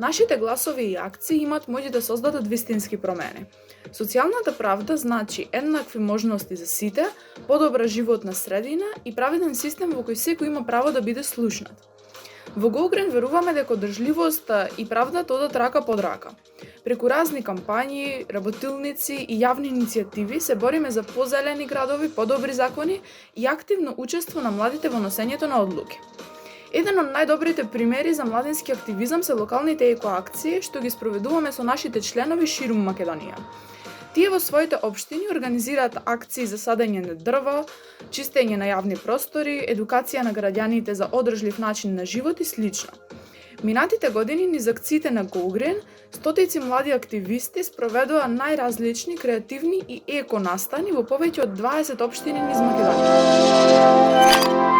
Нашите гласови и акции имаат моќ да создадат вистински промени. Социјалната правда значи еднакви можности за сите, подобра животна средина и праведен систем во кој секој има право да биде слушнат. Во Go Green веруваме дека одржливоста и правдата одат рака под рака. Преку разни кампањи, работилници и јавни иницијативи се бориме за позелени градови, подобри закони и активно учество на младите во носењето на одлуки. Еден од најдобрите примери за младински активизам се локалните екоакции што ги спроведуваме со нашите членови ширум Македонија. Тие во своите општини организираат акции за садење на дрво, чистење на јавни простори, едукација на граѓаните за одржлив начин на живот и слично. Минатите години низ акциите на Go Green, стотици млади активисти спроведува најразлични креативни и еко настани во повеќе од 20 општини низ Македонија.